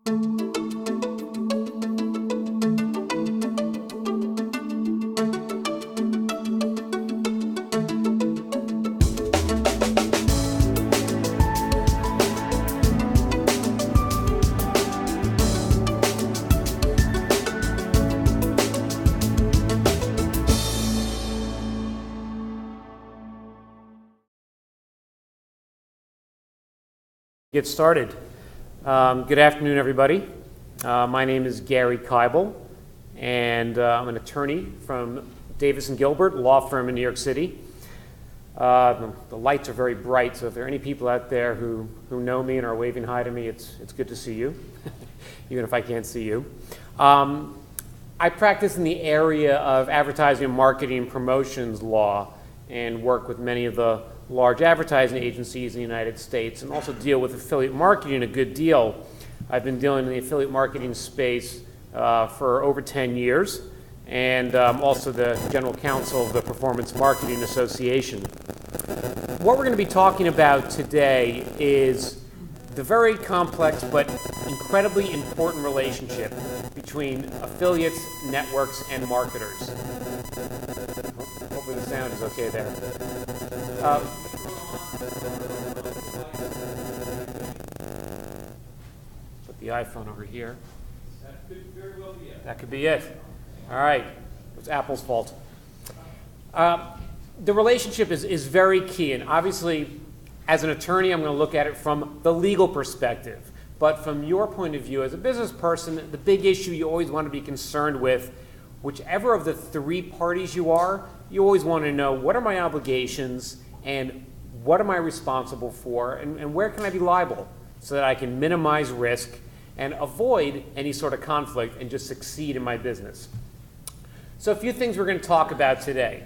Get started. Good afternoon, everybody. My name is Gary Kibel, and I'm an attorney from Davis & Gilbert, law firm in New York City. The lights are very bright, so if there are any people out there who know me and are waving hi to me, it's good to see you, even if I can't see you. I practice in the area of advertising, marketing, and promotions law, and work with many of the large advertising agencies in the United States, and also deal with affiliate marketing a good deal. I've been dealing in the affiliate marketing space for over 10 years, and also the general counsel of the Performance Marketing Association. What we're going to be talking about today is the very complex but incredibly important relationship between affiliates, networks, and marketers. Hopefully the sound is okay there. Put the iPhone over here. That could very well be it. That could be it. All right. It's Apple's fault. The relationship is very key, and obviously, as an attorney, I'm going to look at it from the legal perspective. But from your point of view as a business person, the big issue you always want to be concerned with, whichever of the three parties you always want to know, what are my obligations and what am I responsible for, and where can I be liable so that I can minimize risk and avoid any sort of conflict and just succeed in my business. So a few things we're going to talk about today.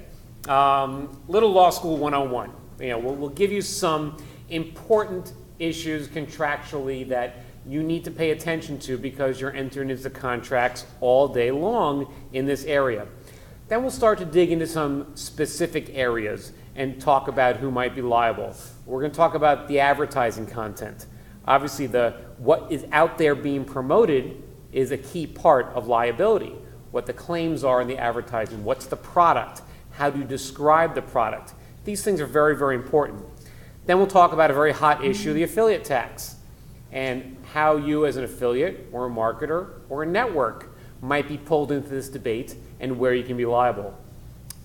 Little Law School 101. We'll give you some important issues contractually that you need to pay attention to because you're entering into contracts all day long in this area. Then we'll start to dig into some specific areas and talk about who might be liable. We're going to talk about the advertising content. Obviously, what is out there being promoted is a key part of liability. What the claims are in the advertising, what's the product, how do you describe the product. These things are very, very important. Then we'll talk about a very hot issue, the affiliate tax, and how you as an affiliate or a marketer or a network might be pulled into this debate and where you can be liable.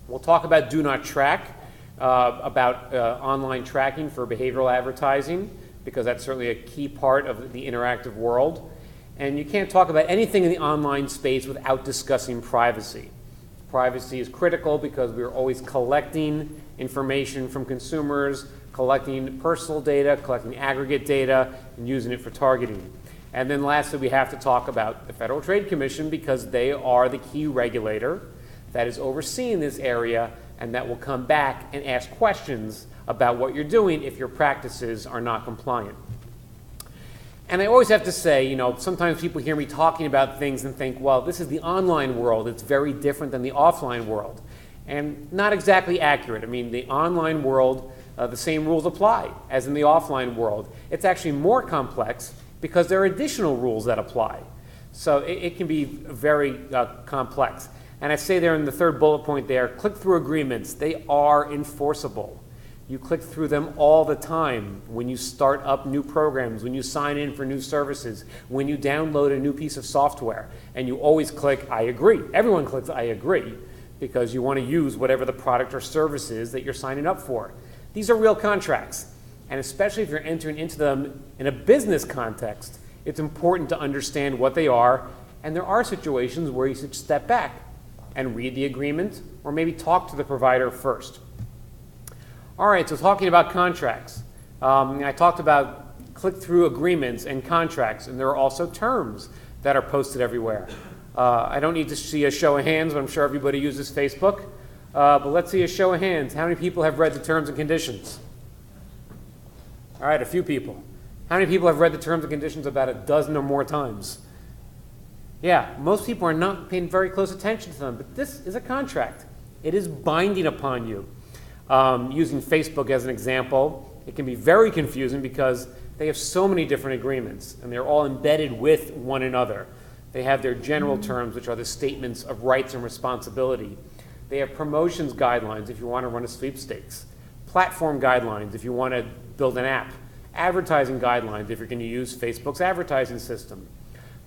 We'll talk about do not track, about online tracking for behavioral advertising, because that's certainly a key part of the interactive world. And you can't talk about anything in the online space without discussing privacy. Privacy is critical because we're always collecting information from consumers, collecting personal data, collecting aggregate data, and using it for targeting. And then lastly, we have to talk about the Federal Trade Commission because they are the key regulator that is overseeing this area and that will come back and ask questions about what you're doing if your practices are not compliant. And I always have to say, sometimes people hear me talking about things and think, well, this is the online world. It's very different than the offline world. And not exactly accurate. I mean, the online world, the same rules apply as in the offline world. It's actually more complex because there are additional rules that apply. So it can be very complex. And I say there in the third bullet point there, click-through agreements, they are enforceable. You click through them all the time when you start up new programs, when you sign in for new services, when you download a new piece of software, and you always click, I agree. Everyone clicks, I agree, because you want to use whatever the product or service is that you're signing up for. These are real contracts, and especially if you're entering into them in a business context, it's important to understand what they are, and there are situations where you should step back and read the agreement, or maybe talk to the provider first. All right, so talking about contracts. I talked about click-through agreements and contracts, and there are also terms that are posted everywhere. I don't need to see a show of hands, but I'm sure everybody uses Facebook. But let's see a show of hands. How many people have read the terms and conditions? All right, a few people. How many people have read the terms and conditions about a dozen or more times? Yeah, most people are not paying very close attention to them, but this is a contract. It is binding upon you. Using Facebook as an example, it can be very confusing because They have so many different agreements, and they're all embedded with one another. They have their general terms, which are the statements of rights and responsibility. They have promotions guidelines if you want to run a sweepstakes, platform guidelines if you want to build an app, advertising guidelines if you're going to use Facebook's advertising system,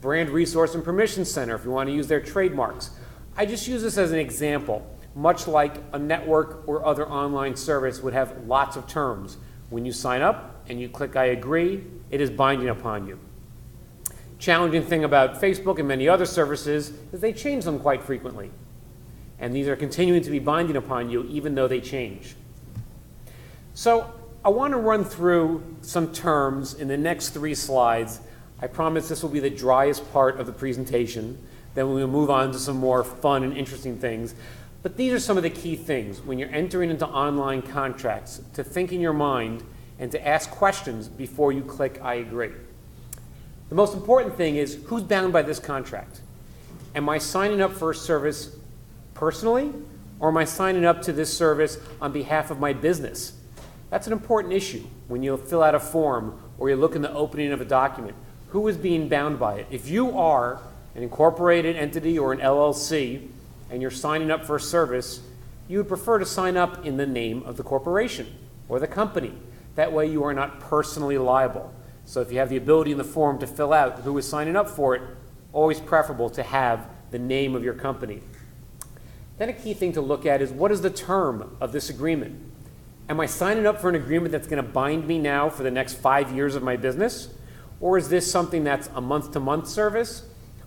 brand resource and permission center if you want to use their trademarks. I just use this as an example. Much like a network or other online service would have lots of terms. When you sign up and you click I agree, it is binding upon you. Challenging thing about Facebook and many other services is they change them quite frequently. And these are continuing to be binding upon you even though they change. So I want to run through some terms in the next 3 slides. I promise this will be the driest part of the presentation. Then we will move on to some more fun and interesting things. But these are some of the key things when you're entering into online contracts, to think in your mind and to ask questions before you click I agree. The most important thing is, who's bound by this contract? Am I signing up for a service personally, or am I signing up to this service on behalf of my business? That's an important issue when you fill out a form or you look in the opening of a document. Who is being bound by it? If you are an incorporated entity or an LLC and you're signing up for a service, you would prefer to sign up in the name of the corporation or the company. That way you are not personally liable. So if you have the ability in the form to fill out who is signing up for it, always preferable to have the name of your company. Then a key thing to look at is, what is the term of this agreement? Am I signing up for an agreement that's going to bind me now for the next 5 years of my business? Or is this something that's a month-to-month service?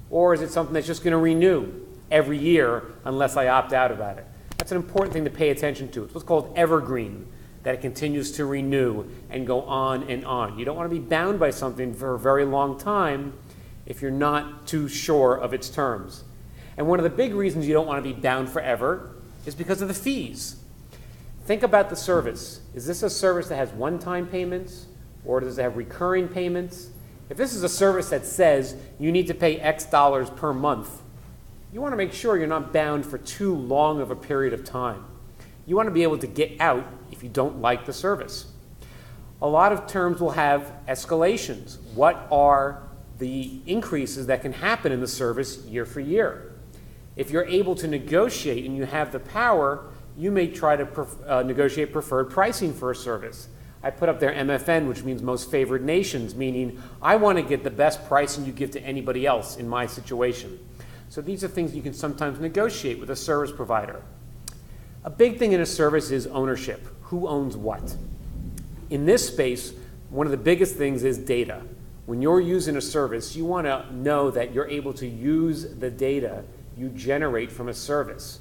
Or is it something that's just going to renew every year unless I opt out about it? That's an important thing to pay attention to. It's what's called evergreen, that it continues to renew and go on and on. You don't want to be bound by something for a very long time if you're not too sure of its terms. And one of the big reasons you don't want to be bound forever is because of the fees. Think about the service. Is this a service that has one-time payments, or does it have recurring payments? If this is a service that says you need to pay X dollars per month, you want to make sure you're not bound for too long of a period of time. You want to be able to get out if you don't like the service. A lot of terms will have escalations. What are the increases that can happen in the service year for year? If you're able to negotiate and you have the power, you may try to negotiate preferred pricing for a service. I put up there MFN, which means most favored nations, meaning I want to get the best pricing you give to anybody else in my situation. So these are things you can sometimes negotiate with a service provider. A big thing in a service is ownership. Who owns what? In this space, one of the biggest things is data. When you're using a service, you want to know that you're able to use the data you generate from a service.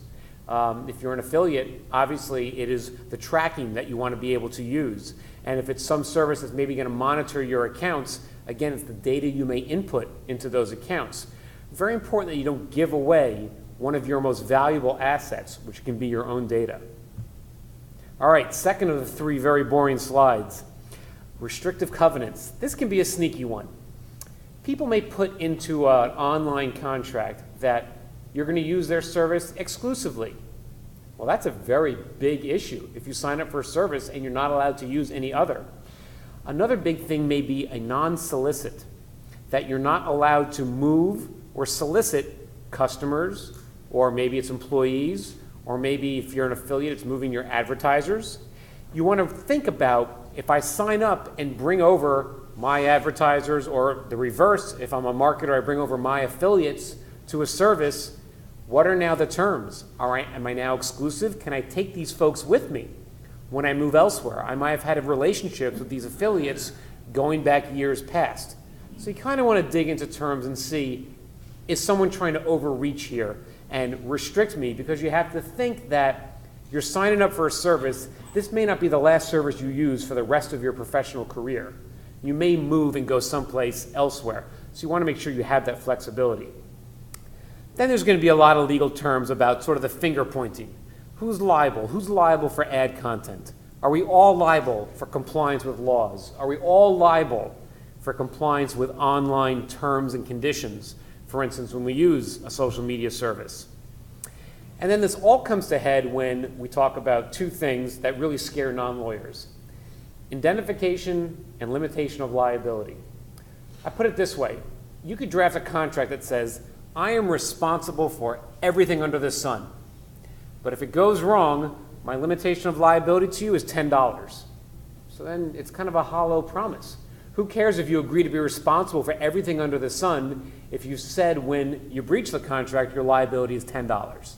If you're an affiliate, obviously it is the tracking that you want to be able to use. And if it's some service that's maybe going to monitor your accounts, again, it's the data you may input into those accounts. Very important that you don't give away one of your most valuable assets, which can be your own data. All right, second of the 3 very boring slides. Restrictive covenants. This can be a sneaky one. People may put into an online contract that you're going to use their service exclusively. Well, that's a very big issue if you sign up for a service and you're not allowed to use any other. Another big thing may be a non-solicit, that you're not allowed to move or solicit customers, or maybe it's employees, or maybe if you're an affiliate, it's moving your advertisers. You want to think about, if I sign up and bring over my advertisers, or the reverse, if I'm a marketer, I bring over my affiliates to a service, what are now the terms? All right, am I now exclusive? Can I take these folks with me when I move elsewhere? I might have had relationships with these affiliates going back years past. So you kind of want to dig into terms and see, is someone trying to overreach here and restrict me? Because you have to think that you're signing up for a service. This may not be the last service you use for the rest of your professional career. You may move and go someplace elsewhere. So you want to make sure you have that flexibility. Then there's going to be a lot of legal terms about sort of the finger pointing. Who's liable? Who's liable for ad content? Are we all liable for compliance with laws? Are we all liable for compliance with online terms and conditions, for instance, when we use a social media service? And then this all comes to head when we talk about 2 things that really scare non-lawyers. Indentification and limitation of liability. I put it this way. You could draft a contract that says, I am responsible for everything under the sun. But if it goes wrong, my limitation of liability to you is $10. So then it's kind of a hollow promise. Who cares if you agree to be responsible for everything under the sun if you said when you breach the contract your liability is $10?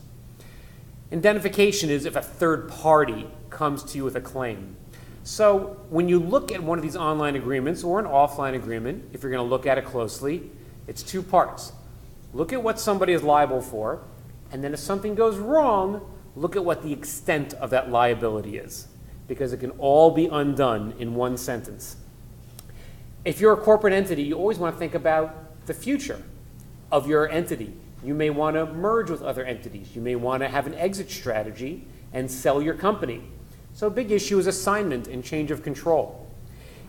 Indentification is if a third party comes to you with a claim. So when you look at one of these online agreements or an offline agreement, if you're going to look at it closely, it's two parts. Look at what somebody is liable for, and then if something goes wrong, look at what the extent of that liability is, because it can all be undone in one sentence. If you're a corporate entity, you always want to think about the future of your entity. You may want to merge with other entities. You may want to have an exit strategy and sell your company. So a big issue is assignment and change of control.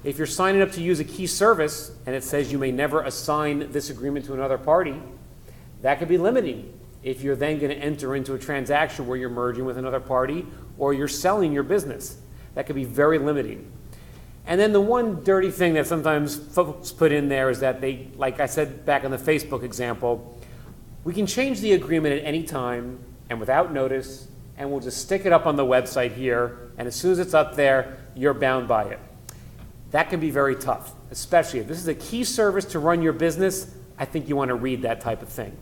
If you're signing up to use a key service and it says you may never assign this agreement to another party, that could be limiting. If you're then going to enter into a transaction where you're merging with another party or you're selling your business, that could be very limiting. And then the one dirty thing that sometimes folks put in there is that they, like I said back on the Facebook example, we can change the agreement at any time and without notice, and we'll just stick it up on the website here, and as soon as it's up there, you're bound by it. That can be very tough, especially if this is a key service to run your business. I think you want to read that type of thing.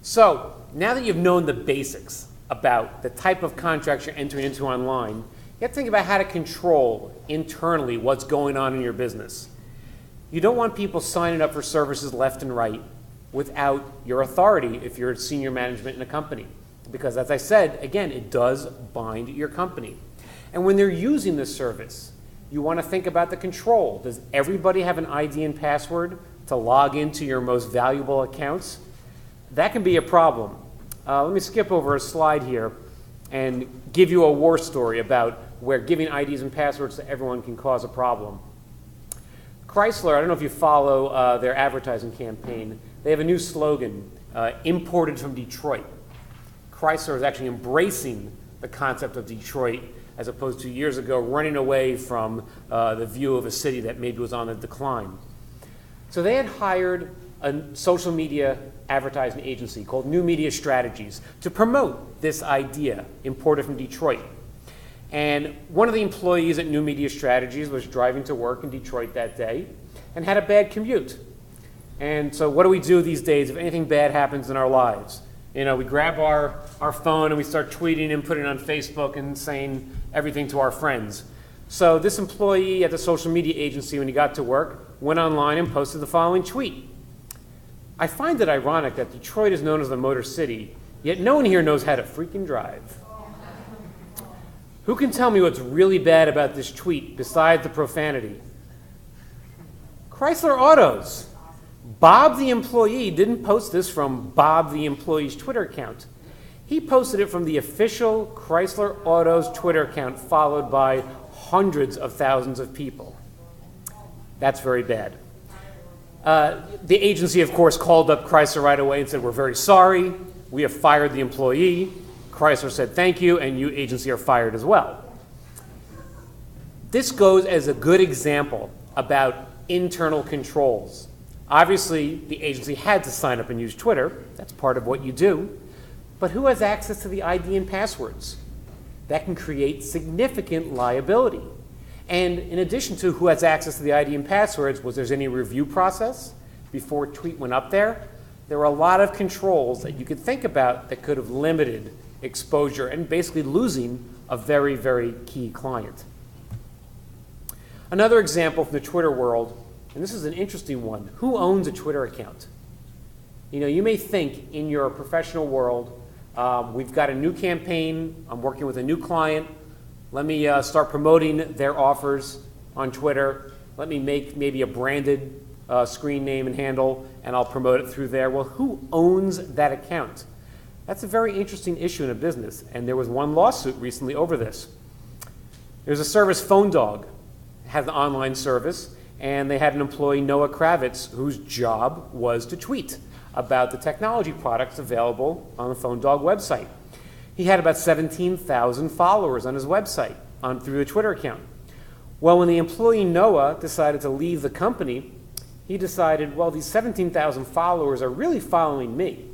So now that you've known the basics about the type of contracts you're entering into online, you have to think about how to control internally what's going on in your business. You don't want people signing up for services left and right without your authority if you're senior management in a company. Because as I said, again, it does bind your company. And when they're using this service, you want to think about the control. Does everybody have an ID and password to log into your most valuable accounts? That can be a problem. Let me skip over a slide here and give you a war story about where giving IDs and passwords to everyone can cause a problem. Chrysler, I don't know if you follow their advertising campaign, they have a new slogan, imported from Detroit. Chrysler is actually embracing the concept of Detroit as opposed to years ago running away from the view of a city that maybe was on the decline. So they had hired a social media advertising agency called New Media Strategies to promote this idea, imported from Detroit. And one of the employees at New Media Strategies was driving to work in Detroit that day and had a bad commute. And so what do we do these days if anything bad happens in our lives? You know, we grab our phone and we start tweeting and putting it on Facebook and saying everything to our friends. So this employee at the social media agency, when he got to work, went online and posted the following tweet. I find it ironic that Detroit is known as the Motor City, yet no one here knows how to freaking drive. Who can tell me what's really bad about this tweet besides the profanity? Chrysler Autos. Bob the employee didn't post this from Bob the employee's Twitter account. He posted it from the official Chrysler Autos Twitter account, followed by hundreds of thousands of people. That's very bad. The agency, of course, called up Chrysler right away and said, we're very sorry. We have fired the employee. Chrysler said, thank you, and you agency are fired as well. This goes as a good example about internal controls. Obviously, the agency had to sign up and use Twitter. That's part of what you do. But who has access to the ID and passwords? That can create significant liability. And in addition to who has access to the ID and passwords, was there any review process before a tweet went up there? There were a lot of controls that you could think about that could have limited exposure and basically losing a very, very key client. Another example from the Twitter world, and this is an interesting one. Who owns a Twitter account? You know, you may think in your professional world, we've got a new campaign, I'm working with a new client, let me start promoting their offers on Twitter, let me make maybe a branded screen name and handle, and I'll promote it through there. Well, who owns that account? That's a very interesting issue in a business, and there was one lawsuit recently over this. There's a service, Phone Dog, has an online service, and they had an employee, Noah Kravitz, whose job was to tweet about the technology products available on the Phone Dog website. He had about 17,000 followers on his website through the Twitter account. Well, when the employee Noah decided to leave the company, he decided, well, these 17,000 followers are really following me.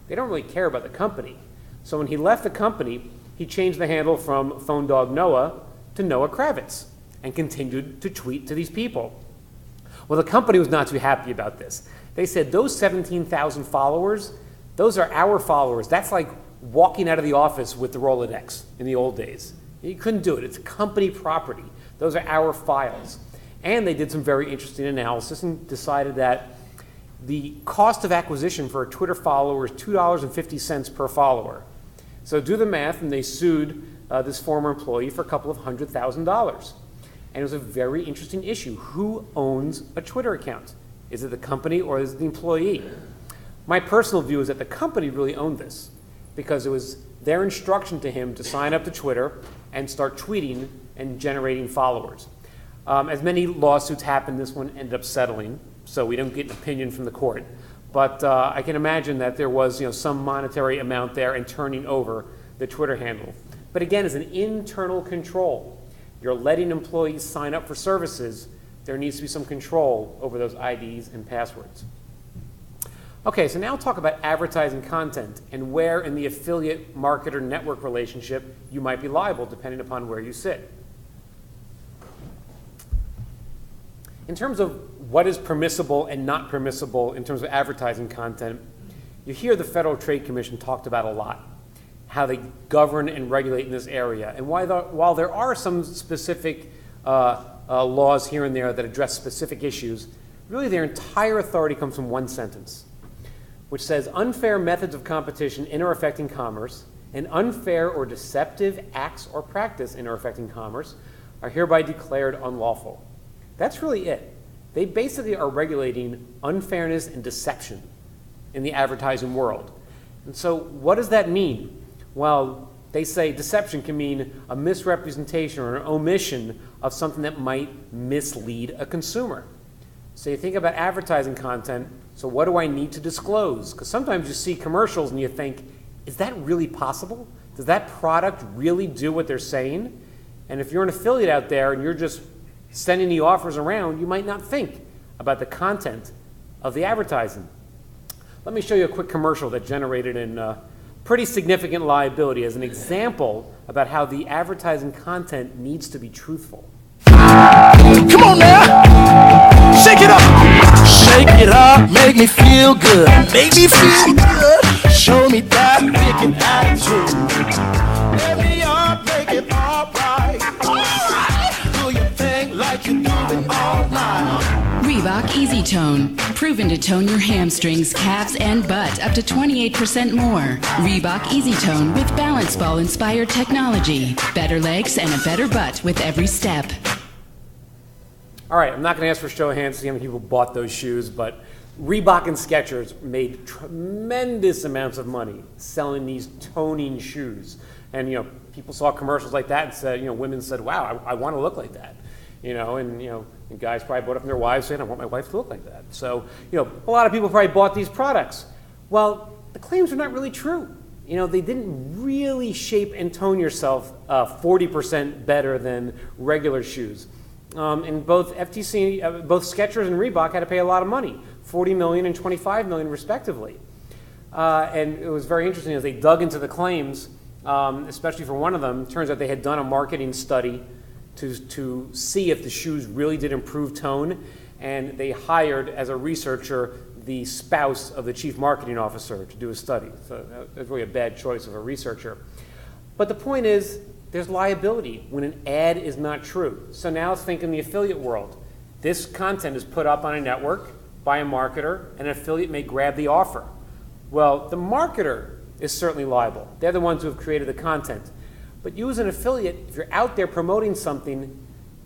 They don't really care about the company. So when he left the company, he changed the handle from Phone Dog Noah to Noah Kravitz and continued to tweet to these people. Well, the company was not too happy about this. They said, those 17,000 followers, those are our followers. That's like walking out of the office with the Rolodex in the old days. You couldn't do it. It's company property. Those are our files. And they did some very interesting analysis and decided that the cost of acquisition for a Twitter follower is $2.50 per follower. So do the math, and they sued this former employee for a couple of $100,000. And it was a very interesting issue. Who owns a Twitter account? Is it the company or is it the employee? My personal view is that the company really owned this because it was their instruction to him to sign up to Twitter and start tweeting and generating followers. As many lawsuits happened, this one ended up settling, so we don't get an opinion from the court. But I can imagine that there was some monetary amount there and turning over the Twitter handle. But again, it's an internal control. You're letting employees sign up for services. There needs to be some control over those IDs and passwords. Okay, so now I'll talk about advertising content and where in the affiliate marketer network relationship you might be liable depending upon where you sit. In terms of what is permissible and not permissible in terms of advertising content, you hear the Federal Trade Commission talked about a lot, how they govern and regulate in this area. And while there are some specific laws here and there that address specific issues, really their entire authority comes from one sentence, which says unfair methods of competition in or affecting commerce and unfair or deceptive acts or practice in or affecting commerce are hereby declared unlawful. That's really it. They basically are regulating unfairness and deception in the advertising world. And so what does that mean? Well, they say deception can mean a misrepresentation or an omission of something that might mislead a consumer. So you think about advertising content, so what do I need to disclose? Because sometimes you see commercials and you think, is that really possible? Does that product really do what they're saying? And if you're an affiliate out there and you're just sending the offers around, you might not think about the content of the advertising. Let me show you a quick commercial that generated in pretty significant liability as an example about how the advertising content needs to be truthful. Come on now, shake it up. Shake it up, make me feel good. Make me feel good. Show me that wicked attitude. Let me up, make it all right. Do your thing like you do it all night. Reebok Easy Tone. Proven to tone your hamstrings, calves, and butt up to 28% more. Reebok Easy Tone with balance ball inspired technology. Better legs and a better butt with every step. All right, I'm not going to ask for show of hands to see how many people bought those shoes, but Reebok and Skechers made tremendous amounts of money selling these toning shoes. And people saw commercials like that and said, women said, "Wow, I want to look like that." And guys probably bought it from their wives saying, "I want my wife to look like that." So, a lot of people probably bought these products. Well, the claims are not really true. They didn't really shape and tone yourself 40% better than regular shoes. And both both Skechers and Reebok had to pay a lot of money, $40 million and $25 million respectively. And it was very interesting as they dug into the claims, especially for one of them. It turns out they had done a marketing study to see if the shoes really did improve tone, and they hired as a researcher the spouse of the chief marketing officer to do a study. So that's really a bad choice of a researcher. But the point is, there's liability when an ad is not true. So now let's think in the affiliate world. This content is put up on a network by a marketer, and an affiliate may grab the offer. Well, the marketer is certainly liable. They're the ones who have created the content. But you as an affiliate, if you're out there promoting something,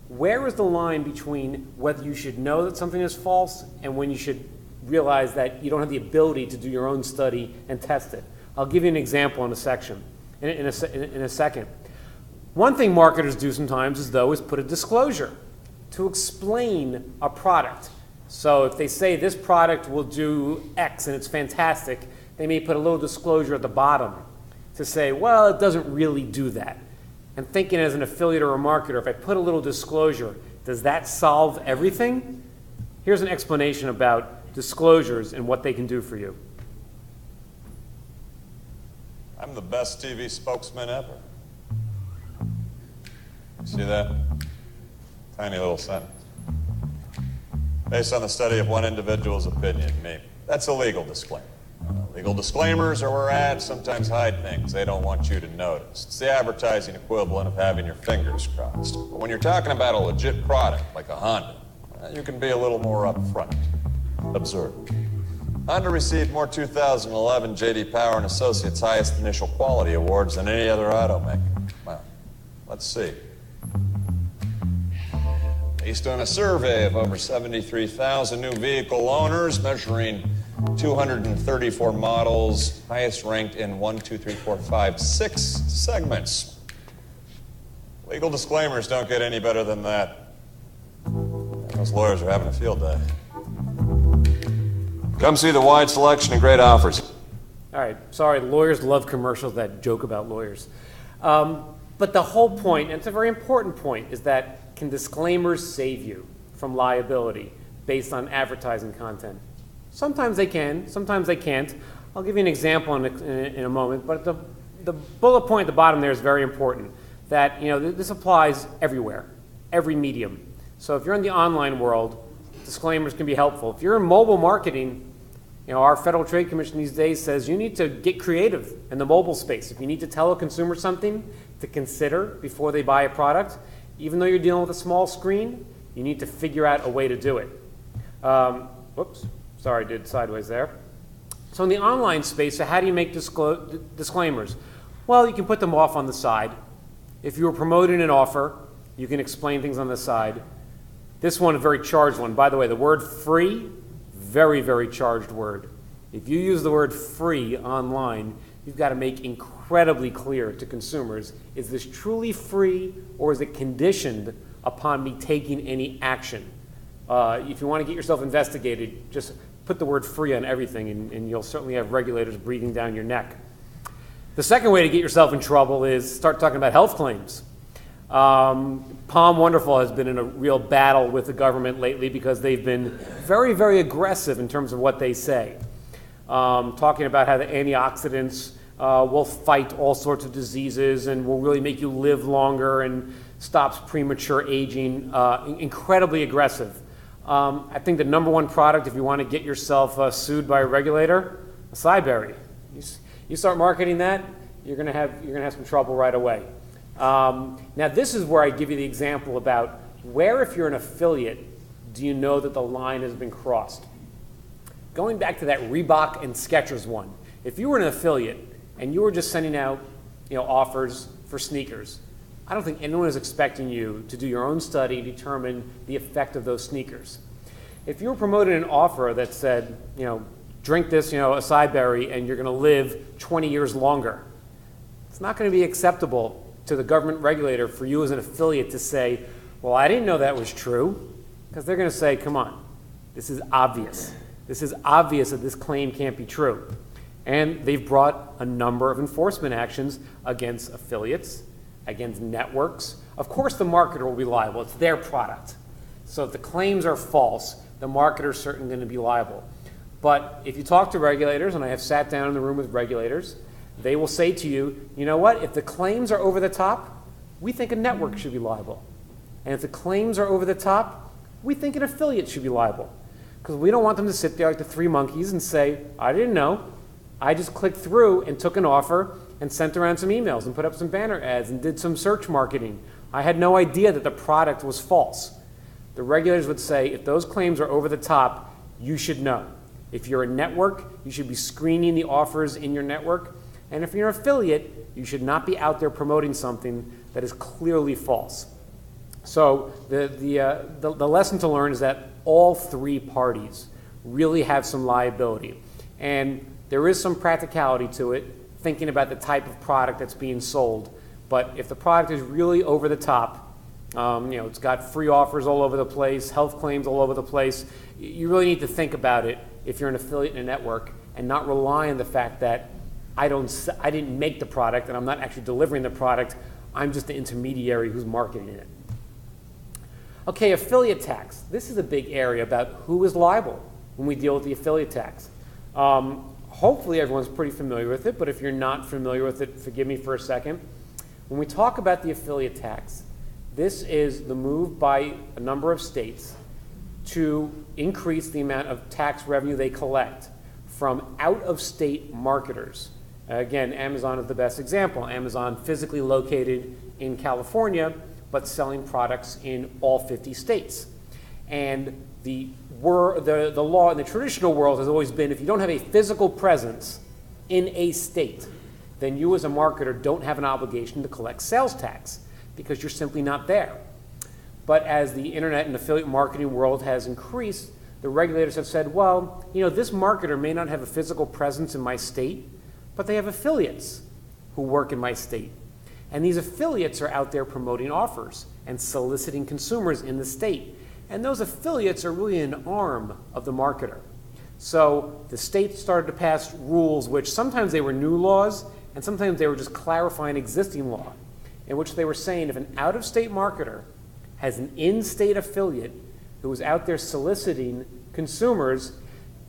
where is the line between whether you should know that something is false and when you should realize that you don't have the ability to do your own study and test it? I'll give you an example in a second. One thing marketers do sometimes is put a disclosure to explain a product. So if they say this product will do X and it's fantastic, they may put a little disclosure at the bottom to say, well, it doesn't really do that. and thinking as an affiliate or a marketer, if I put a little disclosure, does that solve everything? Here's an explanation about disclosures and what they can do for you. I'm the best TV spokesman ever. See that? Tiny little sentence. Based on the study of one individual's opinion, me. That's a legal disclaimer. Legal disclaimers are where ads sometimes hide things they don't want you to notice. It's the advertising equivalent of having your fingers crossed. But when you're talking about a legit product, like a Honda, you can be a little more upfront. Observe. Honda received more 2011 J.D. Power and Associates highest initial quality awards than any other automaker. Well, let's see. Based on a survey of over 73,000 new vehicle owners measuring 234 models, highest ranked in 1, 2, 3, 4, 5, 6 segments. Legal disclaimers don't get any better than that. And those lawyers are having a field day. Come see the wide selection and great offers. All right, sorry, lawyers love commercials that joke about lawyers. But the whole point, and it's a very important point, is that can disclaimers save you from liability based on advertising content? Sometimes they can, sometimes they can't. I'll give you an example in a moment, but the bullet point at the bottom there is very important, that this applies everywhere, every medium. So if you're in the online world, disclaimers can be helpful. If you're in mobile marketing, our Federal Trade Commission these days says you need to get creative in the mobile space. If you need to tell a consumer something to consider before they buy a product, even though you're dealing with a small screen, you need to figure out a way to do it. Whoops, sorry, I did sideways there. So in the online space, so how do you make disclaimers? Well, you can put them off on the side. If you were promoting an offer, you can explain things on the side. This one, a very charged one. By the way, the word free, very, very charged word. If you use the word free online, you've got to make incredibly clear to consumers, is this truly free or is it conditioned upon me taking any action? If you want to get yourself investigated, just put the word free on everything and you'll certainly have regulators breathing down your neck. The second way to get yourself in trouble is start talking about health claims. Palm Wonderful has been in a real battle with the government lately because they've been very, very aggressive in terms of what they say. Talking about how the antioxidants will fight all sorts of diseases and will really make you live longer and stops premature aging. Incredibly aggressive. I think the number one product, if you want to get yourself sued by a regulator, acai berry. You start marketing that, you're going to have some trouble right away. Now this is where I give you the example about where, if you're an affiliate, do you know that the line has been crossed? Going back to that Reebok and Skechers one, if you were an affiliate and you were just sending out offers for sneakers, I don't think anyone is expecting you to do your own study, determine the effect of those sneakers. If you were promoting an offer that said, drink this, acai berry, and you're going to live 20 years longer, it's not going to be acceptable to the government regulator for you as an affiliate to say, well, I didn't know that was true, because they're going to say, come on, this is obvious. This is obvious that this claim can't be true. And they've brought a number of enforcement actions against affiliates, against networks. Of course the marketer will be liable. It's their product. So if the claims are false, the marketer is certainly going to be liable. But if you talk to regulators, and I have sat down in the room with regulators, they will say to you, you know what, if the claims are over the top, we think a network should be liable. And if the claims are over the top, we think an affiliate should be liable. Because we don't want them to sit there like the three monkeys and say, I didn't know. I just clicked through and took an offer and sent around some emails and put up some banner ads and did some search marketing. I had no idea that the product was false. The regulators would say, if those claims are over the top, you should know. If you're a network, you should be screening the offers in your network. And if you're an affiliate, you should not be out there promoting something that is clearly false. So the lesson to learn is that all three parties really have some liability. And there is some practicality to it, thinking about the type of product that's being sold. But if the product is really over the top, it's got free offers all over the place, health claims all over the place, you really need to think about it if you're an affiliate in a network and not rely on the fact that I didn't make the product and I'm not actually delivering the product. I'm just the intermediary who's marketing it. Okay, affiliate tax. This is a big area about who is liable when we deal with the affiliate tax. Hopefully everyone's pretty familiar with it, but if you're not familiar with it, forgive me for a second. When we talk about the affiliate tax, this is the move by a number of states to increase the amount of tax revenue they collect from out-of-state marketers. Again, Amazon is the best example. Amazon physically located in California, but selling products in all 50 states. And the law in the traditional world has always been, if you don't have a physical presence in a state, then you as a marketer don't have an obligation to collect sales tax because you're simply not there. But as the internet and affiliate marketing world has increased, the regulators have said, well, this marketer may not have a physical presence in my state, but they have affiliates who work in my state. And these affiliates are out there promoting offers and soliciting consumers in the state. And those affiliates are really an arm of the marketer. So the state started to pass rules which sometimes they were new laws and sometimes they were just clarifying existing law, in which they were saying if an out-of-state marketer has an in-state affiliate who is out there soliciting consumers,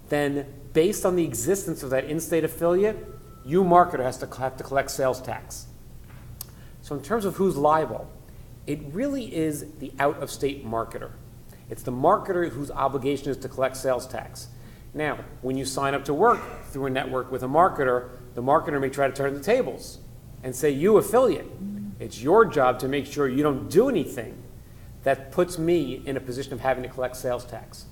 then based on the existence of that in-state affiliate, you marketer have to collect sales tax. So in terms of who's liable, it really is the out-of-state marketer. It's the marketer whose obligation is to collect sales tax. Now, when you sign up to work through a network with a marketer, the marketer may try to turn the tables and say, you affiliate, it's your job to make sure you don't do anything that puts me in a position of having to collect sales tax.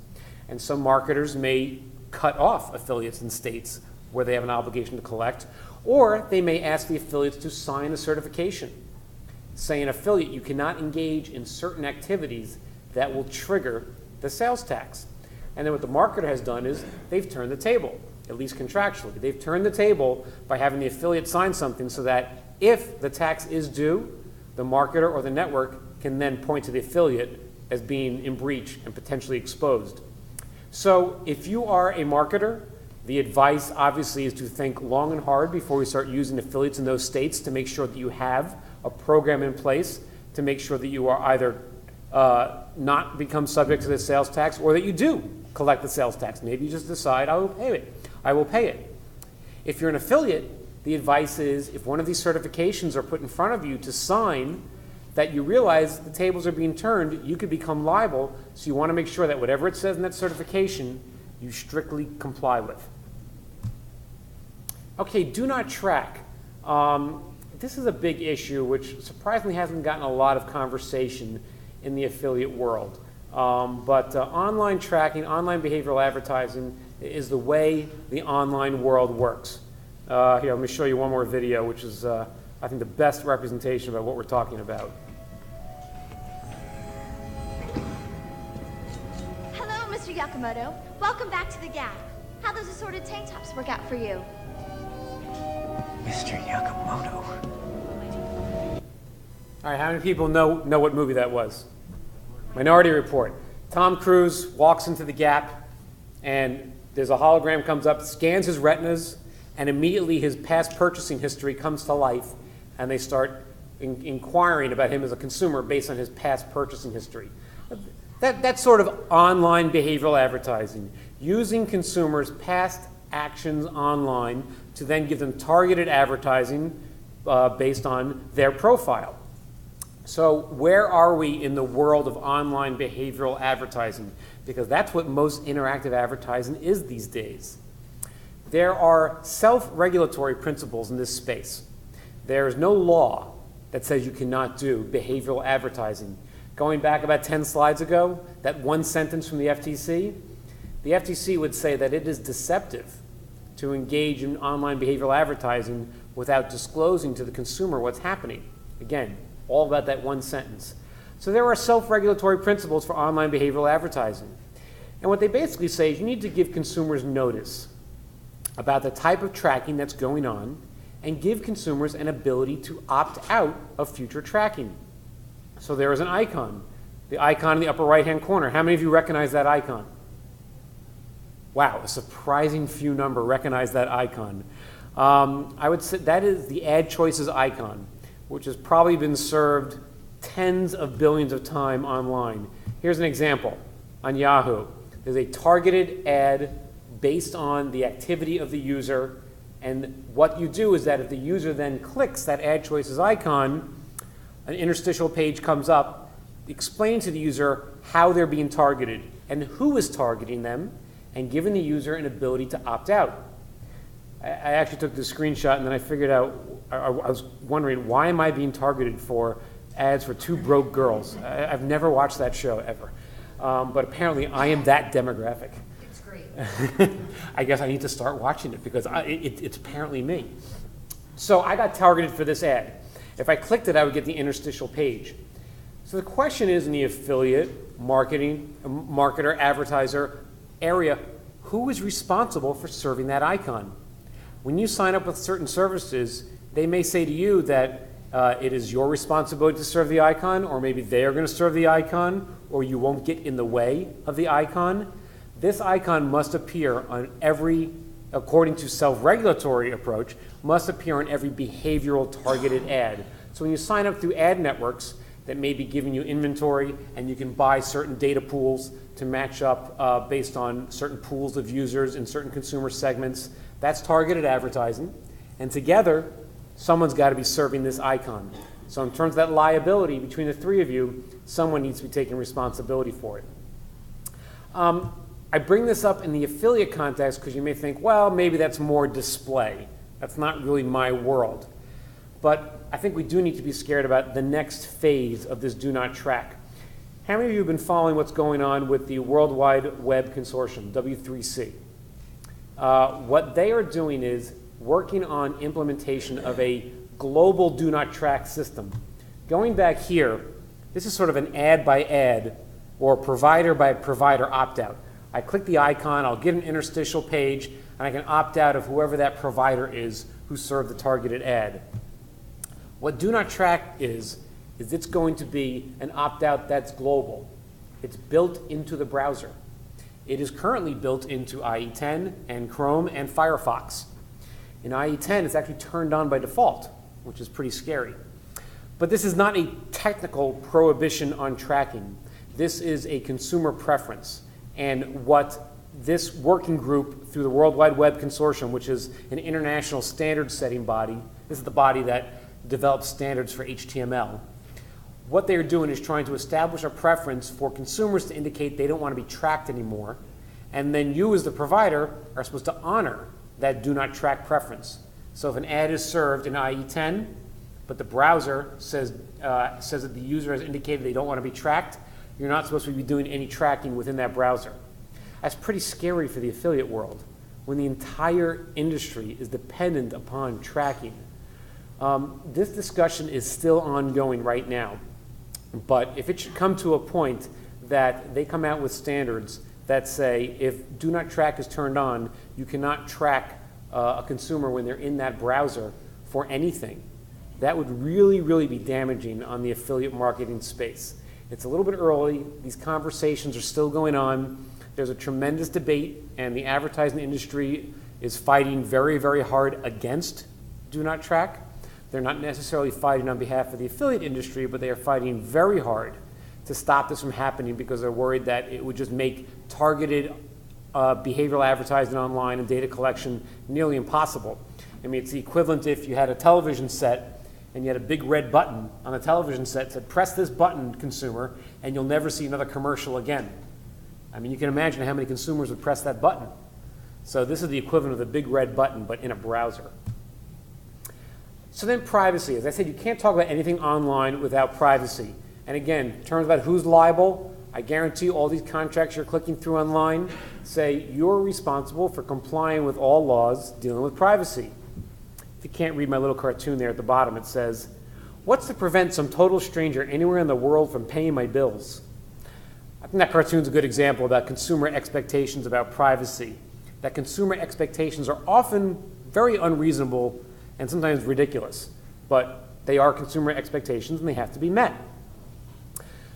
And some marketers may cut off affiliates in states where they have an obligation to collect, or they may ask the affiliates to sign a certification, saying, affiliate, you cannot engage in certain activities that will trigger the sales tax. And then what the marketer has done is they've turned the table, at least contractually. They've turned the table by having the affiliate sign something so that if the tax is due, the marketer or the network can then point to the affiliate as being in breach and potentially exposed. So if you are a marketer, the advice obviously is to think long and hard before we start using affiliates in those states to make sure that you have a program in place to make sure that you are either not become subject to the sales tax or that you do collect the sales tax. Maybe you just decide, I will pay it. I will pay it. If you're an affiliate, the advice is if one of these certifications are put in front of you to sign that you realize the tables are being turned, you could become liable. So you want to make sure that whatever it says in that certification, you strictly comply with. Okay, do not track. This is a big issue which surprisingly hasn't gotten a lot of conversation in the affiliate world. But online tracking, online behavioral advertising is the way the online world works. Here, let me show you one more video, which is, I think, the best representation about what we're talking about. Hello, Mr. Yakamoto. Welcome back to the Gap. How those assorted tank tops work out for you? Mr. Yakamoto. All right, how many people know what movie that was? Minority Report. Tom Cruise walks into the Gap, and there's a hologram comes up, scans his retinas, and immediately his past purchasing history comes to life, and they start inquiring about him as a consumer based on his past purchasing history. That's sort of online behavioral advertising, using consumers' past actions online to then give them targeted advertising based on their profile. So where are we in the world of online behavioral advertising? Because that's what most interactive advertising is these days. There are self-regulatory principles in this space. There is no law that says you cannot do behavioral advertising. Going back about 10 slides ago, that one sentence from the FTC would say that it is deceptive to engage in online behavioral advertising without disclosing to the consumer what's happening. Again, all about that one sentence. So there are self-regulatory principles for online behavioral advertising. And what they basically say is you need to give consumers notice about the type of tracking that's going on and give consumers an ability to opt out of future tracking. So there is an icon, the icon in the upper right-hand corner. How many of you recognize that icon? Wow, a surprising few number recognize that icon. I would say that is the Ad Choices icon. which has probably been served tens of billions of times online. Here's an example on Yahoo. There's a targeted ad based on the activity of the user, and what you do is that if the user then clicks that ad choices icon, an interstitial page comes up explaining to the user how they're being targeted and who is targeting them, and giving the user an ability to opt out. I actually took the screenshot and then I figured out, I was wondering, why am I being targeted for ads for two broke girls? I've never watched that show ever, but apparently I am that demographic. It's great. I guess I need to start watching it because it's apparently me. So I got targeted for this ad. If I clicked it, I would get the interstitial page. So the question is, in the affiliate, marketing, marketer, advertiser area, who is responsible for serving that icon? When you sign up with certain services, they may say to you that it is your responsibility to serve the icon, or maybe they are going to serve the icon, or you won't get in the way of the icon. This icon must appear on every, according to self-regulatory approach, must appear on every behavioral targeted ad. So when you sign up through ad networks that may be giving you inventory, and you can buy certain data pools to match up based on certain pools of users in certain consumer segments, that's targeted advertising. And together, someone's got to be serving this icon. So in terms of that liability between the three of you, someone needs to be taking responsibility for it. I bring this up in the affiliate context because you may think, well, maybe that's more display. That's not really my world. But I think we do need to be scared about the next phase of this do not track. How many of you have been following what's going on with the World Wide Web Consortium, W3C? What they are doing is working on implementation of a global do not track system. Going back here, this is sort of an ad by ad or provider by provider opt-out. I click the icon, I'll get an interstitial page, and I can opt out of whoever that provider is who served the targeted ad. What do not track is it's going to be an opt-out that's global. It's built into the browser. It is currently built into IE10 and Chrome and Firefox. In IE10, it's actually turned on by default, which is pretty scary. But this is not a technical prohibition on tracking. This is a consumer preference. And what this working group through the World Wide Web Consortium, which is an international standard setting body, this is the body that develops standards for HTML. What they're doing is trying to establish a preference for consumers to indicate they don't want to be tracked anymore. And then you as the provider are supposed to honor that do not track preference. So if an ad is served in IE10, but the browser says that the user has indicated they don't want to be tracked, you're not supposed to be doing any tracking within that browser. That's pretty scary for the affiliate world when the entire industry is dependent upon tracking. This discussion is still ongoing right now, but if it should come to a point that they come out with standards that say if do not track is turned on, you cannot track a consumer when they're in that browser for anything, that would really, really be damaging on the affiliate marketing space. It's a little bit early. These conversations are still going on. There's a tremendous debate, and the advertising industry is fighting very, very hard against do not track. They're not necessarily fighting on behalf of the affiliate industry, but they are fighting very hard to stop this from happening because they're worried that it would just make targeted behavioral advertising online and data collection nearly impossible. I mean, it's the equivalent if you had a television set and you had a big red button on the television set that said, press this button, consumer, and you'll never see another commercial again. I mean, you can imagine how many consumers would press that button. So this is the equivalent of the big red button, but in a browser. So then privacy. As I said, you can't talk about anything online without privacy. And again, terms about who's liable, I guarantee all these contracts you're clicking through online say you're responsible for complying with all laws dealing with privacy. If you can't read my little cartoon there at the bottom, it says, what's to prevent some total stranger anywhere in the world from paying my bills? I think that cartoon's a good example about consumer expectations about privacy. That consumer expectations are often very unreasonable and sometimes ridiculous, but they are consumer expectations and they have to be met.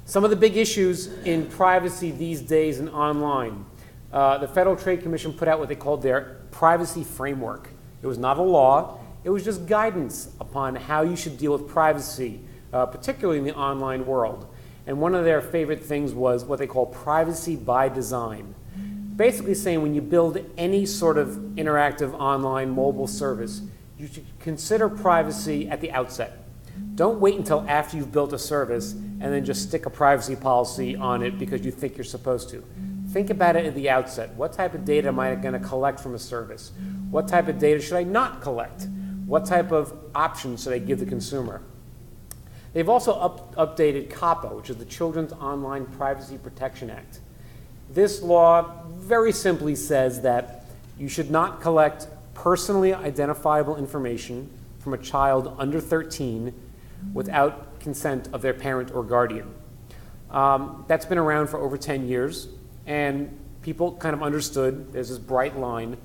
Some of the big issues in privacy these days and online, the Federal Trade Commission put out what they called their privacy framework. It was not a law. It was just guidance upon how you should deal with privacy, particularly in the online world. And one of their favorite things was what they call privacy by design. Basically saying when you build any sort of interactive online mobile service, you should consider privacy at the outset. Don't wait until after you've built a service and then just stick a privacy policy on it because you think you're supposed to. Think about it at the outset. What type of data am I going to collect from a service? What type of data should I not collect? What type of options should I give the consumer? They've also updated COPPA, which is the Children's Online Privacy Protection Act. This law very simply says that you should not collect personally identifiable information from a child under 13 without consent of their parent or guardian. That's been around for over 10 years, and people kind of understood there's this bright line.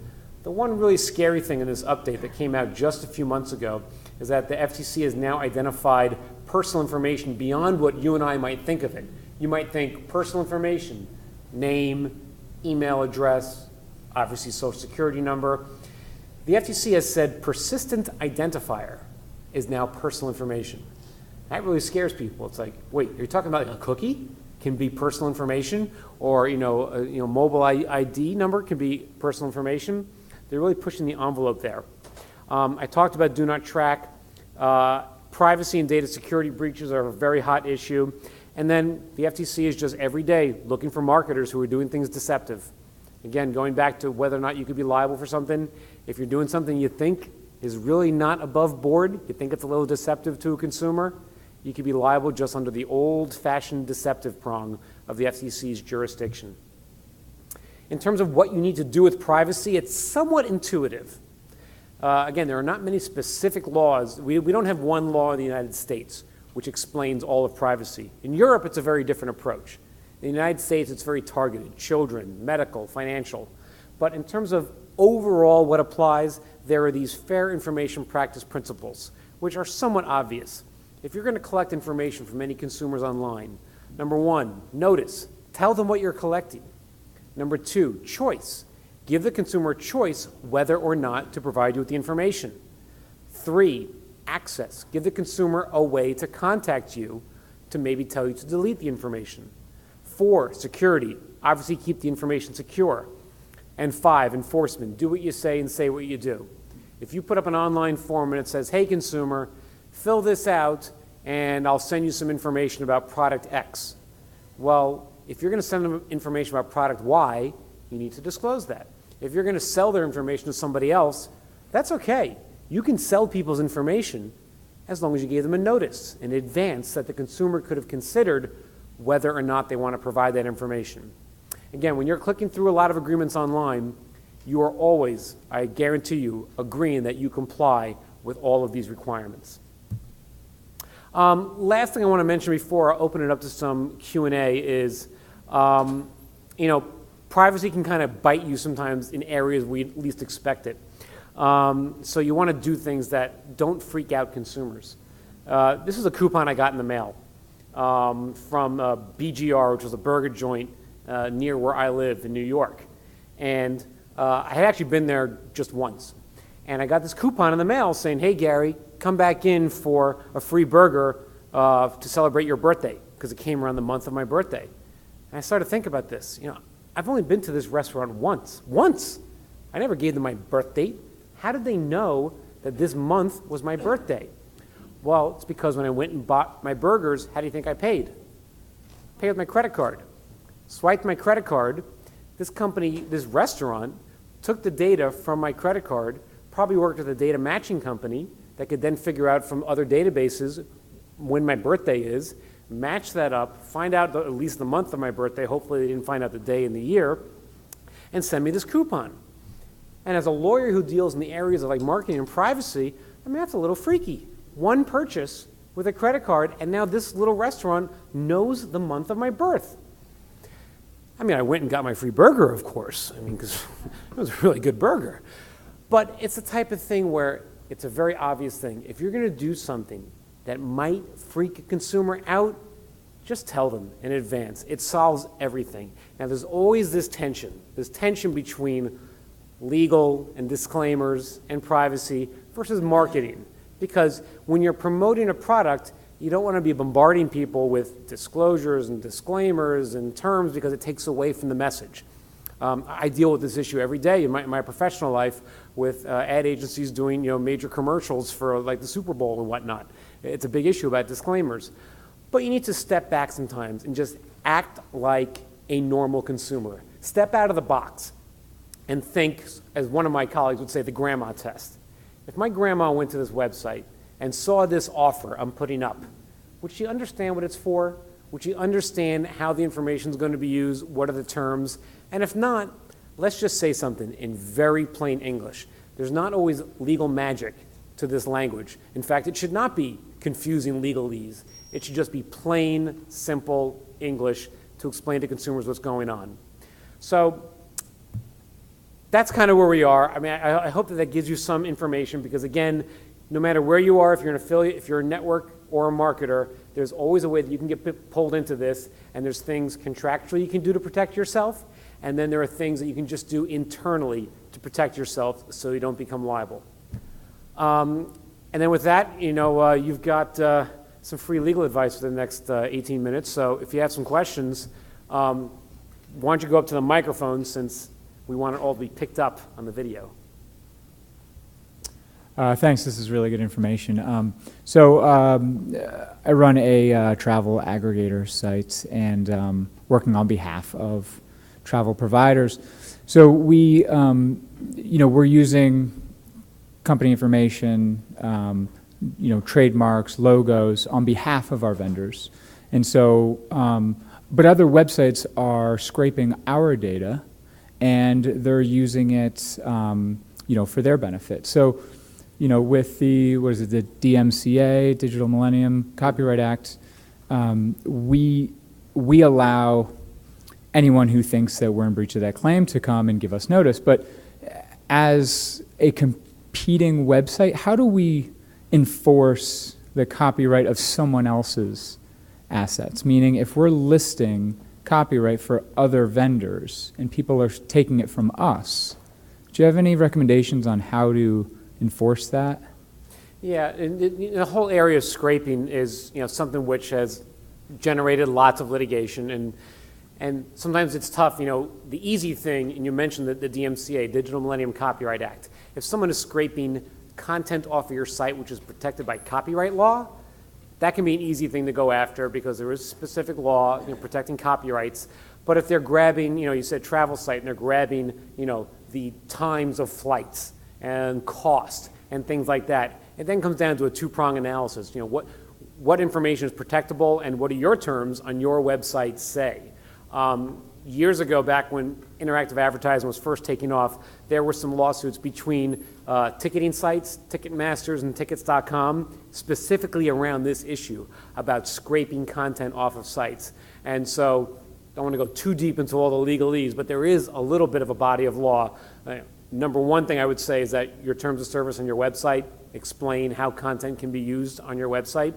The one really scary thing in this update that came out just a few months ago is that the FTC has now identified personal information beyond what you and I might think of it. You might think personal information, name, email address, obviously social security number. The FTC has said persistent identifier is now personal information. That really scares people. It's like, wait, you're talking about like a cookie can be personal information, or mobile ID number can be personal information. They're really pushing the envelope there. I talked about do not track. Privacy and data security breaches are a very hot issue. And then the FTC is just every day looking for marketers who are doing things deceptive. Again, going back to whether or not you could be liable for something, if you're doing something you think is really not above board, you think it's a little deceptive to a consumer, you could be liable just under the old-fashioned deceptive prong of the FTC's jurisdiction. In terms of what you need to do with privacy, it's somewhat intuitive. Again, there are not many specific laws. We don't have one law in the United States which explains all of privacy. In Europe, it's a very different approach. In the United States, it's very targeted: children, medical, financial. But in terms of overall what applies, there are these fair information practice principles, which are somewhat obvious. If you're going to collect information from any consumers online, number one, notice. Tell them what you're collecting. Number two, choice. Give the consumer a choice whether or not to provide you with the information. Three, access. Give the consumer a way to contact you to maybe tell you to delete the information. Four, security. Obviously keep the information secure. And five, enforcement. Do what you say and say what you do. If you put up an online form and it says, hey consumer, fill this out and I'll send you some information about product X. Well, if you're going to send them information about product Y, you need to disclose that. If you're going to sell their information to somebody else, that's okay. You can sell people's information as long as you gave them a notice in advance that the consumer could have considered whether or not they want to provide that information. Again, when you're clicking through a lot of agreements online, you are always, I guarantee you, agreeing that you comply with all of these requirements. Last thing I want to mention before I open it up to some Q&A is, privacy can kind of bite you sometimes in areas we least expect it. So you want to do things that don't freak out consumers. This is a coupon I got in the mail from BGR, which was a burger joint near where I live in New York. And I had actually been there just once. And I got this coupon in the mail saying, hey, Gary, come back in for a free burger to celebrate your birthday, because it came around the month of my birthday. And I started to think about this. I've only been to this restaurant once. Once! I never gave them my birth date. How did they know that this month was my birthday? Well, it's because when I went and bought my burgers, how do you think I paid? Paid with my credit card. Swiped my credit card. This company, this restaurant, took the data from my credit card, probably worked with a data matching company that could then figure out from other databases when my birthday is, match that up, find out at least the month of my birthday, hopefully they didn't find out the day and the year, and send me this coupon. And as a lawyer who deals in the areas of like marketing and privacy, I mean, that's a little freaky. One purchase with a credit card, and now this little restaurant knows the month of my birth. I mean, I went and got my free burger, of course, because it was a really good burger. But it's the type of thing where it's a very obvious thing. If you're going to do something that might freak a consumer out, just tell them in advance. It solves everything. Now, there's always this tension between legal and disclaimers and privacy versus marketing. Because when you're promoting a product, you don't want to be bombarding people with disclosures and disclaimers and terms because it takes away from the message. I deal with this issue every day in my professional life with ad agencies doing major commercials for like the Super Bowl and whatnot. It's a big issue about disclaimers. But you need to step back sometimes and just act like a normal consumer. Step out of the box and think, as one of my colleagues would say, the grandma test. If my grandma went to this website and saw this offer I'm putting up, would she understand what it's for? Would she understand how the information is going to be used? What are the terms? And if not, let's just say something in very plain English. There's not always legal magic to this language. In fact, it should not be confusing legalese. It should just be plain, simple English to explain to consumers what's going on. So that's kind of where we are. I mean, I hope that that gives you some information because, again, no matter where you are, if you're an affiliate, if you're a network or a marketer, there's always a way that you can get pulled into this, and there's things contractually you can do to protect yourself, and then there are things that you can just do internally to protect yourself so you don't become liable. And then with that, you've got some free legal advice for the next 18 minutes, so if you have some questions, why don't you go up to the microphone since we want it all to be picked up on the video. Thanks. This is really good information. I run a travel aggregator site and working on behalf of travel providers. So we, we're using company information, trademarks, logos on behalf of our vendors. And so, but other websites are scraping our data and they're using it, for their benefit. So, with the DMCA, Digital Millennium Copyright Act, we allow anyone who thinks that we're in breach of that claim to come and give us notice. But as a competing website, how do we enforce the copyright of someone else's assets? Meaning, if we're listing copyright for other vendors and people are taking it from us, do you have any recommendations on how to enforce that? Yeah, and the whole area of scraping is something which has generated lots of litigation, and sometimes it's tough. The easy thing, and you mentioned the DMCA, Digital Millennium Copyright Act. If someone is scraping content off of your site which is protected by copyright law, that can be an easy thing to go after because there is specific law protecting copyrights. But if they're grabbing, you said travel site, and they're grabbing, the times of flights and cost and things like that, it then comes down to a two-prong analysis. What information is protectable and what do your terms on your website say? Years ago, back when interactive advertising was first taking off, there were some lawsuits between ticketing sites, Ticketmasters and Tickets.com, specifically around this issue about scraping content off of sites. And so I don't want to go too deep into all the legalese, but there is a little bit of a body of law. Number one thing I would say is that your terms of service on your website explain how content can be used on your website.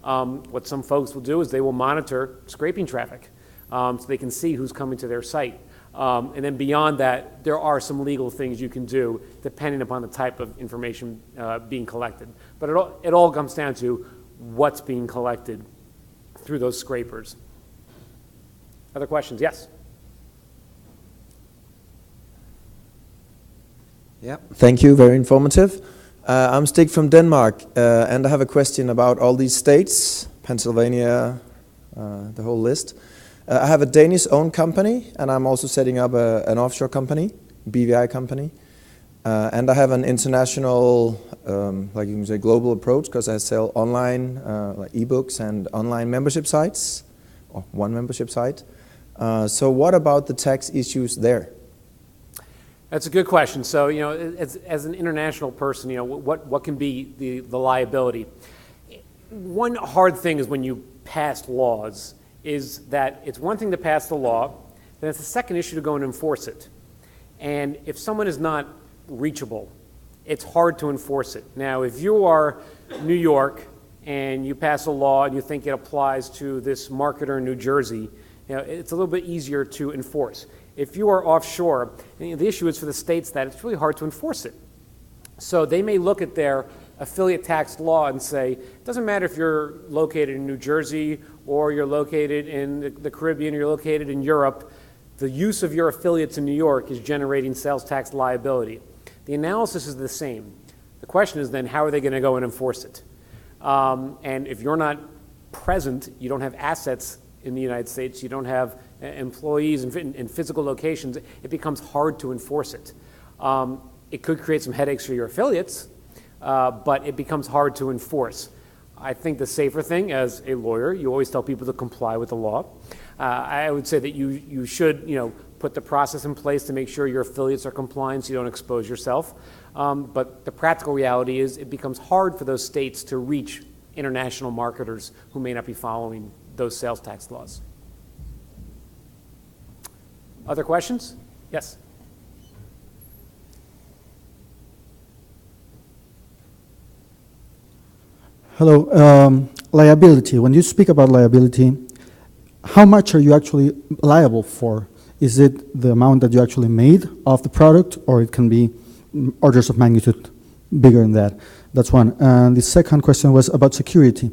What some folks will do is they will monitor scraping traffic so they can see who's coming to their site. And then beyond that, there are some legal things you can do depending upon the type of information being collected. But it all comes down to what's being collected through those scrapers. Other questions? Yes? Yeah, thank you, very informative. I'm Stig from Denmark, and I have a question about all these states, Pennsylvania, the whole list. I have a Danish-owned company, and I'm also setting up an offshore company, BVI company. And I have an international, like you can say, global approach, because I sell online like ebooks and online membership sites, or one membership site. So what about the tax issues there? That's a good question. So, as an international person, what can be the liability? One hard thing is when you pass laws is that it's one thing to pass the law, then it's a second issue to go and enforce it. And if someone is not reachable, it's hard to enforce it. Now, if you are New York and you pass a law and you think it applies to this marketer in New Jersey, it's a little bit easier to enforce. if you are offshore, the issue is for the states that it's really hard to enforce it. So they may look at their affiliate tax law and say, it doesn't matter if you're located in New Jersey or you're located in the Caribbean or you're located in Europe, the use of your affiliates in New York is generating sales tax liability. The analysis is the same. The question is then, how are they going to go and enforce it? And if you're not present, you don't have assets in the United States, you don't have employees in physical locations, it becomes hard to enforce it. It could create some headaches for your affiliates, but it becomes hard to enforce. I think the safer thing as a lawyer, you always tell people to comply with the law. I would say that you should put the process in place to make sure your affiliates are compliant so you don't expose yourself. But the practical reality is it becomes hard for those states to reach international marketers who may not be following those sales tax laws. Other questions? Yes. Hello. Liability. When you speak about liability, how much are you actually liable for? Is it the amount that you actually made of the product, or it can be orders of magnitude bigger than that? That's one. And the second question was about security.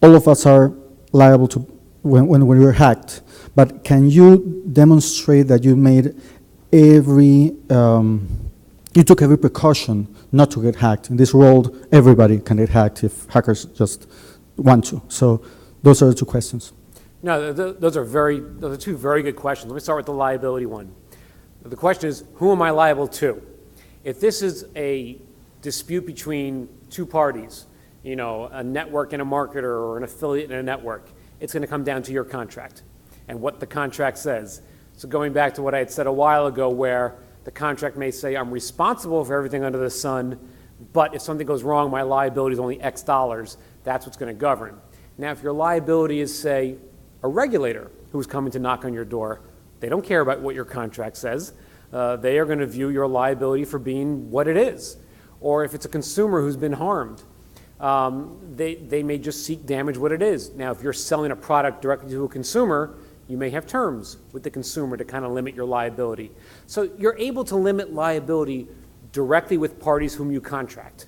All of us are liable to when we're hacked, but can you demonstrate that you made you took every precaution not to get hacked? In this world, everybody can get hacked if hackers just want to. So those are the two questions. No, those are two very good questions. Let me start with the liability one. The question is, who am I liable to? If this is a dispute between two parties, a network and a marketer or an affiliate and a network, it's going to come down to your contract and what the contract says. So going back to what I had said a while ago, where the contract may say I'm responsible for everything under the sun, but if something goes wrong, my liability is only X dollars, that's what's going to govern. Now, if your liability is, say, a regulator who's coming to knock on your door, they don't care about what your contract says. They are going to view your liability for being what it is. Or if it's a consumer who's been harmed, they may just seek damage what it is. Now, if you're selling a product directly to a consumer, you may have terms with the consumer to kind of limit your liability. So you're able to limit liability directly with parties whom you contract.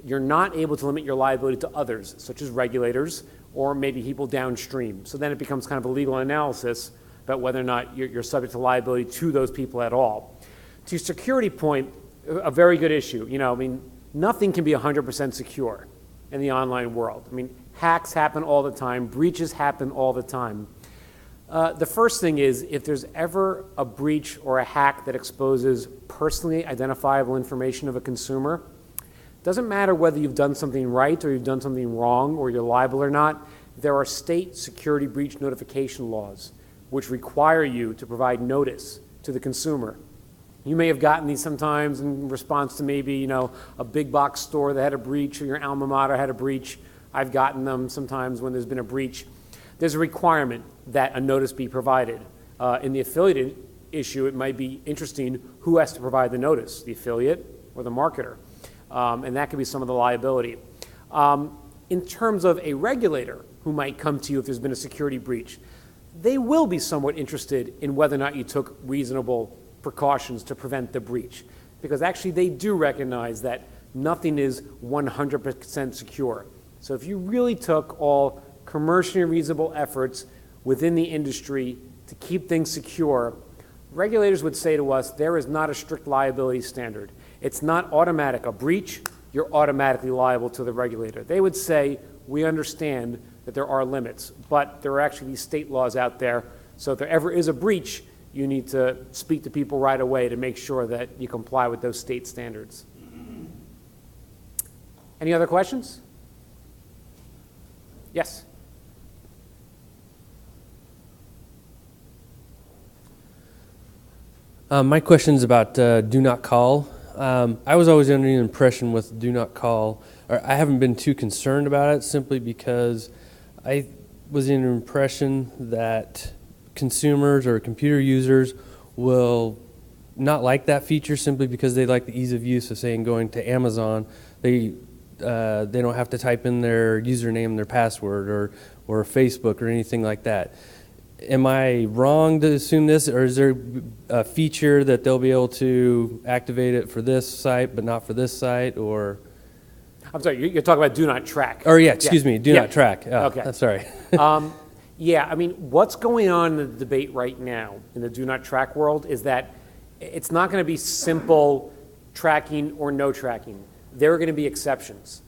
You're not able to limit your liability to others, such as regulators or maybe people downstream. So then it becomes kind of a legal analysis about whether or not you're subject to liability to those people at all. To your security point, a very good issue. Nothing can be 100% secure in the online world. Hacks happen all the time. Breaches happen all the time. The first thing is, if there's ever a breach or a hack that exposes personally identifiable information of a consumer, doesn't matter whether you've done something right or you've done something wrong or you're liable or not, there are state security breach notification laws which require you to provide notice to the consumer. You may have gotten these sometimes in response to maybe, a big box store that had a breach, or your alma mater had a breach. I've gotten them sometimes when there's been a breach. There's a requirement that a notice be provided. In the affiliate issue, it might be interesting who has to provide the notice, the affiliate or the marketer. And that could be some of the liability. In terms of a regulator who might come to you if there's been a security breach, they will be somewhat interested in whether or not you took reasonable precautions to prevent the breach. Because actually they do recognize that nothing is 100% secure. So if you really took all commercially reasonable efforts within the industry to keep things secure, regulators would say to us, there is not a strict liability standard. It's not automatic. A breach, you're automatically liable to the regulator. They would say, we understand that there are limits, but there are actually these state laws out there, so if there ever is a breach, you need to speak to people right away to make sure that you comply with those state standards. Any other questions? Yes? My question is about do not call. I was always under the impression with do not call, or I haven't been too concerned about it simply because I was in an impression that consumers or computer users will not like that feature simply because they like the ease of use of saying going to Amazon. They don't have to type in their username, their password, or Facebook or anything like that. Am I wrong to assume this, or is there a feature that they'll be able to activate it for this site but not for this site, or? I'm sorry, you're talking about do not track. Or yeah, excuse me, do Yeah. not track. Oh, Okay. I'm sorry. Yeah, I mean, what's going on in the debate right now in the do not track world is that it's not going to be simple tracking or no tracking. There are going to be exceptions.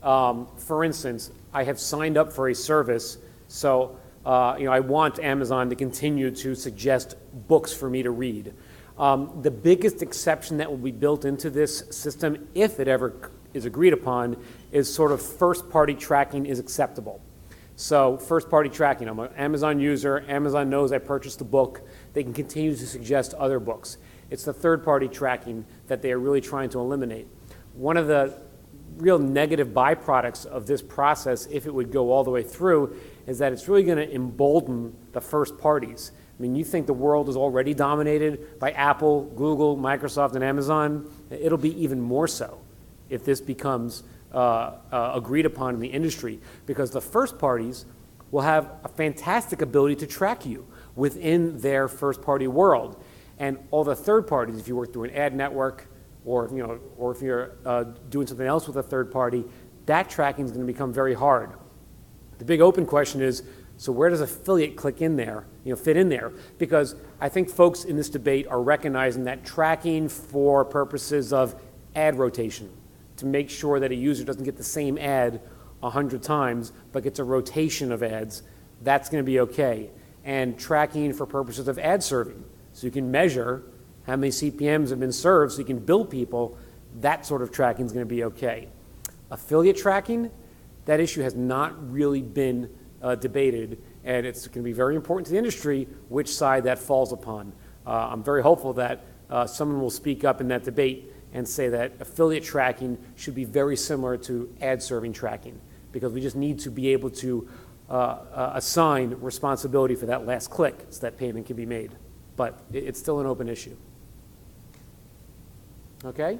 For instance, I have signed up for a service, so I want Amazon to continue to suggest books for me to read. The biggest exception that will be built into this system, if it ever is agreed upon, is sort of first-party tracking is acceptable. So first-party tracking, I'm an Amazon user, Amazon knows I purchased a book, they can continue to suggest other books. It's the third-party tracking that they are really trying to eliminate. One of the real negative byproducts of this process, if it would go all the way through, is that it's really going to embolden the first parties. I mean, you think the world is already dominated by Apple, Google, Microsoft, and Amazon? It'll be even more so if this becomes agreed upon in the industry, because the first parties will have a fantastic ability to track you within their first-party world. And all the third parties, if you work through an ad network, or if you're doing something else with a third party, that tracking is going to become very hard. The big open question is, so where does affiliate fit in there? Because I think folks in this debate are recognizing that tracking for purposes of ad rotation, to make sure that a user doesn't get the same ad 100 times, but gets a rotation of ads, that's going to be okay. And tracking for purposes of ad serving, so you can measure how many CPMs have been served, so you can bill people, that sort of tracking is going to be okay. Affiliate tracking, that issue has not really been debated, and it's going to be very important to the industry which side that falls upon. I'm very hopeful that someone will speak up in that debate and say that affiliate tracking should be very similar to ad serving tracking, because we just need to be able to assign responsibility for that last click so that payment can be made. But it's still an open issue. Okay?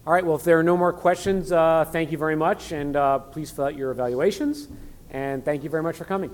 All right, well, if there are no more questions, thank you very much, and please fill out your evaluations, and thank you very much for coming.